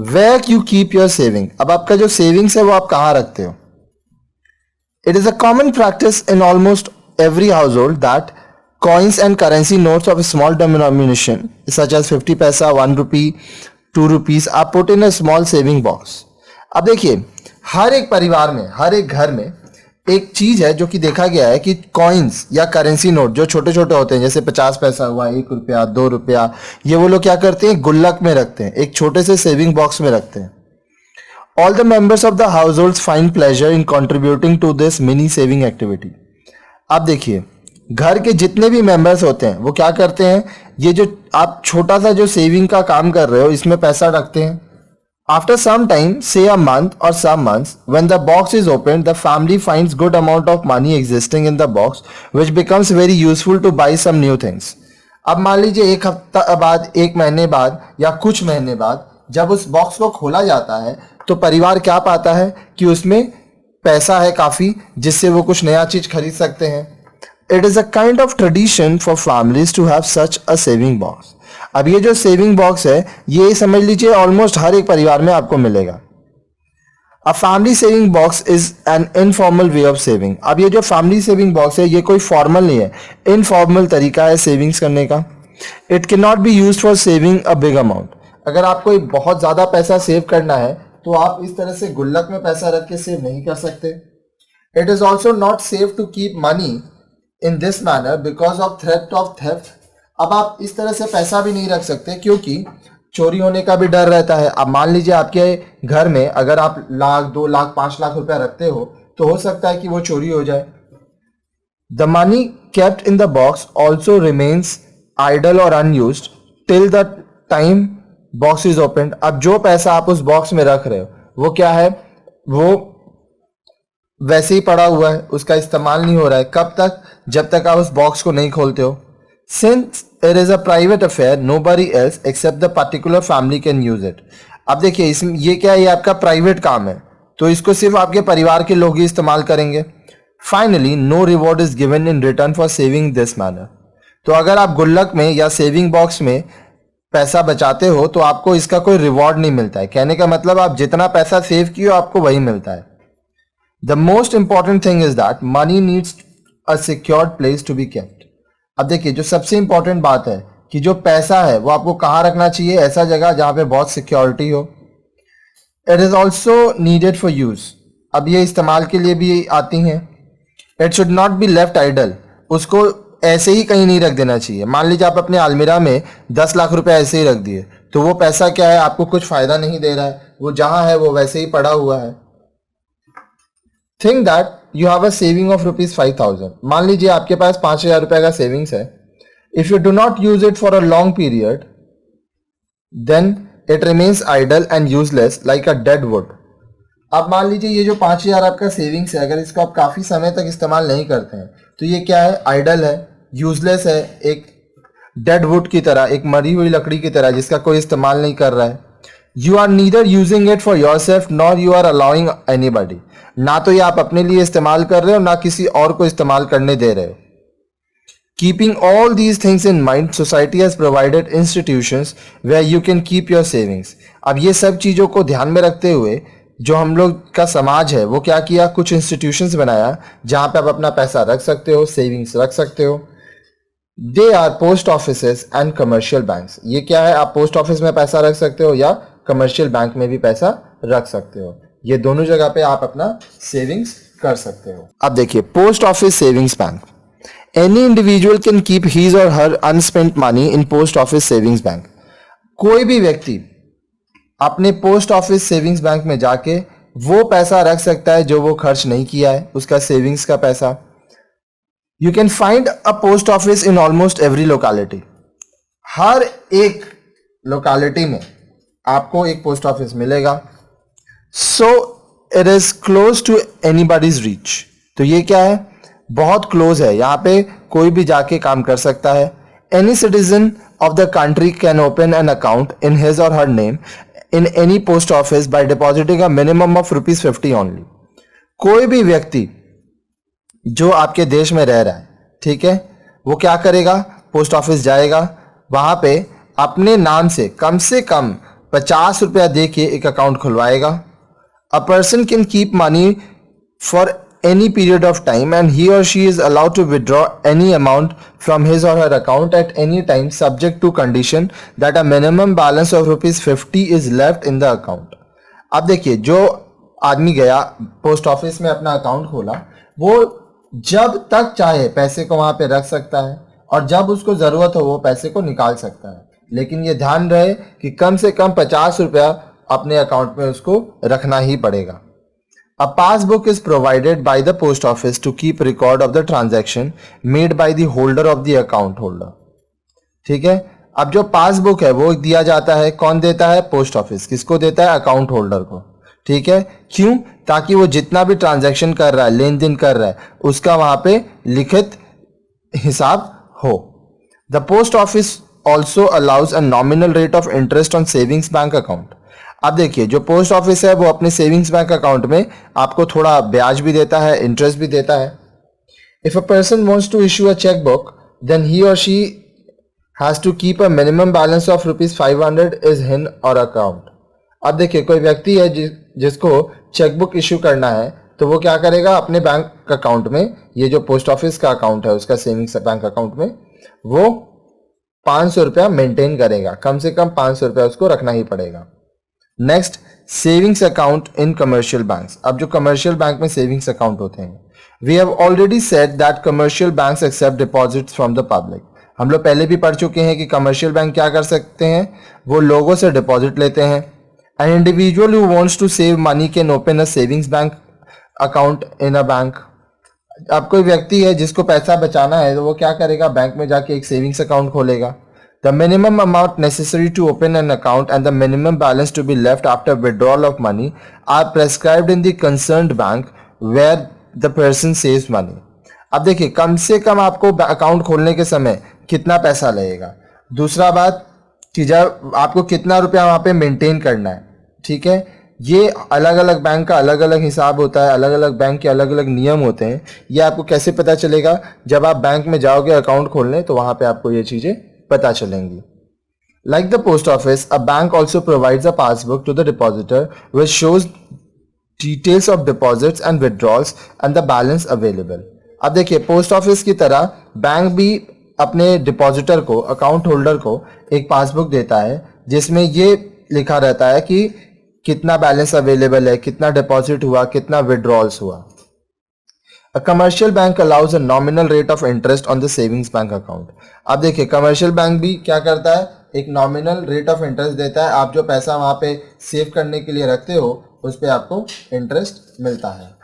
Where you keep your saving. अब आपका जो सेविंग्स है वो आप कहाँ रखते हो? It is a common practice in almost every household that coins and currency notes of a small denomination such as 50 paisa, 1 rupee, 2 rupees are put in a small saving box. अब देखिए, हर एक परिवार में, हर एक घर में एक चीज है जो कि देखा गया है कि कॉइन्स या करेंसी नोट जो छोटे छोटे होते हैं, जैसे 50 पैसा हुआ, 1 रुपया, 2 रुपया, ये वो लोग क्या करते हैं, गुल्लक में रखते हैं, एक छोटे से सेविंग बॉक्स में रखते हैं. All the members of the households find pleasure in contributing to this mini saving activity. आप देखिए, घर के जितने भी मेंबर्स होते हैं वो क्या करते हैं, ये जो आप छोटा सा जो सेविंग का काम कर रहे हो इसमें पैसा रखते हैं. आफ्टर सम टाइम, से अ मंथ और some months, when the box is open, the family finds good amount of money existing in the box which becomes very useful to buy some new things. अब मान लीजिए एक हफ्ता बाद, एक महीने बाद या कुछ महीने बाद जब उस बॉक्स को खोला जाता है तो परिवार क्या पाता है कि उसमें पैसा है काफी, जिससे वो कुछ नया चीज खरीद सकते हैं. It is a kind of tradition for families to have such a saving box. अब ये जो सेविंग बॉक्स है ये समझ लीजिए ऑलमोस्ट हर एक परिवार में आपको मिलेगा. A family saving box is an informal way of saving. अब ये जो फैमिली सेविंग बॉक्स है ये कोई फॉर्मल नहीं है, इनफॉर्मल तरीका है सेविंग्स करने का. It can not be used for saving a big amount. अगर आपको एक बहुत ज्यादा पैसा सेव करना है तो आप इस तरह से गुल्लक में पैसा रख के सेव नहीं कर सकते. It is also not safe to keep money in this manner because of threat of theft. अब आप इस तरह से पैसा भी नहीं रख सकते क्योंकि चोरी होने का भी डर रहता है. अब मान लीजिए आपके घर में अगर आप लाख, 2 लाख, 5 लाख रुपया रखते हो तो हो सकता है कि वो चोरी हो जाए. The money kept in the box also remains idle और unused till the time box is open. अब जो पैसा आप उस बॉक्स में रख रहे हो वो क्या है, वो वैसे ही पड़ा हुआ है, उसका इस्तेमाल नहीं हो रहा है. कब तक? जब तक आप उस बॉक्स को नहीं खोलते हो. Since it is a private affair, nobody else except the particular family can use it. अब देखिए, इसमें ये क्या है, ये आपका प्राइवेट काम है तो इसको सिर्फ आपके परिवार के लोग ही इस्तेमाल करेंगे. Finally, no reward is given in return for saving this manner. तो अगर आप गुल्लक में या सेविंग बॉक्स में पैसा बचाते हो तो आपको इसका कोई रिवॉर्ड नहीं मिलता है. कहने का मतलब आप जितना पैसा सेव किए हो आपको वही मिलता है. The most important thing is that money needs a secured place to be kept. अब देखिए, जो सबसे इंपॉर्टेंट बात है कि जो पैसा है वो आपको कहाँ रखना चाहिए, ऐसा जगह जहां पे बहुत सिक्योरिटी हो. It is also needed for use. अब ये इस्तेमाल के लिए भी आती हैं. It should not be left idle. उसको ऐसे ही कहीं नहीं रख देना चाहिए. मान लीजिए आप अपने अलमीरा में 10 लाख रुपए ऐसे ही रख दिए तो वो पैसा क्या है, आपको कुछ फायदा नहीं दे रहा है, वो जहां है वो वैसे ही पड़ा हुआ है. Think that you have a saving of ₹5,000. मान लीजिए आपके पास 5,000 रुपए का सेविंग्स है. If you do not use it for a long period then it remains idle and useless like a dead wood. अब मान लीजिए ये जो 5,000 आपका सेविंग्स है, अगर इसको आप काफी समय तक इस्तेमाल नहीं करते हैं तो ये क्या है, आइडल है, यूजलेस है, एक डेड वुड की तरह, एक मरी हुई लकड़ी की तरह जिसका कोई इस्तेमाल नहीं कर रहा है. You are neither using it for yourself nor you are allowing anybody. ना तो ये आप अपने लिए इस्तेमाल कर रहे हो ना किसी और को इस्तेमाल करने दे रहे हो. Keeping all these things in mind, society has provided institutions where you can keep your savings. अब ये सब चीजों को ध्यान में रखते हुए जो हम लोग का समाज है वो क्या किया, कुछ इंस्टीट्यूशंस बनाया जहां पे आप अपना पैसा रख सकते हो, सेविंग्स रख सकते हो. They R post offices and commercial banks. ये क्या है, आप पोस्ट ऑफिस में पैसा रख सकते हो या कमर्शियल बैंक में भी पैसा रख सकते हो. ये दोनों जगह पे आप अपना सेविंग्स कर सकते हो. अब देखिए, post office savings bank. Any individual can keep his or her unspent money in post office savings bank. कोई भी व्यक्ति अपने पोस्ट ऑफिस सेविंग्स बैंक में जाके वो पैसा रख सकता है जो वो खर्च नहीं किया है, उसका सेविंग्स का पैसा. You can find a post office in almost every locality. हर एक लोकेलिटी में आपको एक पोस्ट ऑफिस मिलेगा. So it is close to anybody's reach. तो ये क्या है, बहुत क्लोज है, यहां पे कोई भी जाके काम कर सकता है. Any citizen of the country can open an account in his or her name in any post office by depositing a minimum of ₹50 only. कोई भी व्यक्ति जो आपके देश में रह रहा है, ठीक है, वो क्या करेगा, पोस्ट ऑफिस जाएगा, वहां पे अपने नाम से कम 50 रुपया दे के एक अकाउंट खुलवाएगा। A person can keep money for any period of time and he or she is allowed to withdraw any amount from his or her account at any time subject to condition that a minimum balance of ₹50 is left in the account। अब देखिए, जो आदमी गया post office में अपना account खोला, वो जब तक चाहे पैसे को वहां पे रख सकता है और जब उसको जरूरत हो वो पैसे को निकाल सकता है, लेकिन ये ध्यान रहे कि कम से कम 50 रुपया अपने अकाउंट में उसको रखना ही पड़ेगा। A passbook is provided by the post office to keep record of the transaction made by the holder of the account holder। ठीक है, अब जो पासबुक है वो दिया जाता है, कौन देता है? Post office. किसको देता है? अकाउंट होल्डर को। ठीक है, क्यों? ताकि वो जितना भी ट्रांजैक्शन कर रहा है, लेन देन कर रहा है, उसका वहां पे लिखित हिसाब हो। The post office also allows a nominal rate of interest on savings bank account. अब देखिए, जो पोस्ट ऑफिस है वो अपने सेविंग्स बैंक अकाउंट में आपको थोड़ा ब्याज भी देता है, इंटरेस्ट भी देता है। If a person wants to issue a cheque book then he or she has to keep a minimum balance of ₹500 is him or account. अब देखिए, कोई व्यक्ति है जिसको चेक बुक इशू करना है, तो वो क्या करेगा? अपने बैंक अकाउंट में, ये जो पोस्ट ऑफिस का अकाउंट है उसका सेविंग्स बैंक अकाउंट में, वो 500 रुपया मेंटेन करेगा। कम से कम 500 रुपया उसको रखना ही पड़ेगा। Next, savings account in commercial banks. अब जो कमर्शियल बैंक में सेविंग्स अकाउंट होते हैं, we have already said that commercial banks accept deposits from the public. हम लोग पहले भी पढ़ चुके हैं कि कमर्शियल बैंक क्या कर सकते हैं, वो लोगों से डिपॉजिट लेते हैं। An individual who wants to save money can open a savings bank account in a bank. अब कोई व्यक्ति है जिसको पैसा बचाना है, तो वो क्या करेगा? बैंक में जाके एक सेविंग्स अकाउंट खोलेगा। The minimum amount necessary to open an account and the minimum balance to be left after withdrawal of money are prescribed in the concerned bank where the person saves money। अब देखिए, कम से कम आपको account खोलने के समय कितना पैसा लगेगा। दूसरा बात कि जब आपको कितना रुपया वहां पे मेंटेन करना है। ठीक है, ये अलग अलग बैंक का अलग अलग हिसाब होता है, अलग अलग बैंक के अलग अलग नियम होते हैं। ये आपको कैसे पता चलेगा? जब आप बैंक में जाओगे अकाउंट खोलने, तो वहां पे आपको ये चीजें पता चलेंगी। Like the post office, a bank also provides a passbook to the depositor which shows details of deposits and withdrawals and the balance available। अब देखिए, पोस्ट ऑफिस की तरह बैंक भी अपने डिपॉजिटर को, अकाउंट होल्डर को एक पासबुक देता है जिसमें ये लिखा रहता है कि कितना बैलेंस अवेलेबल है, कितना डिपॉजिट हुआ, कितना विड्रॉल्स हुआ। A commercial bank allows a nominal rate of interest on the savings bank account। अब देखिए, कमर्शियल बैंक भी क्या करता है? एक नॉमिनल रेट ऑफ इंटरेस्ट देता है। आप जो पैसा वहां पे सेव करने के लिए रखते हो, उस पर आपको इंटरेस्ट मिलता है।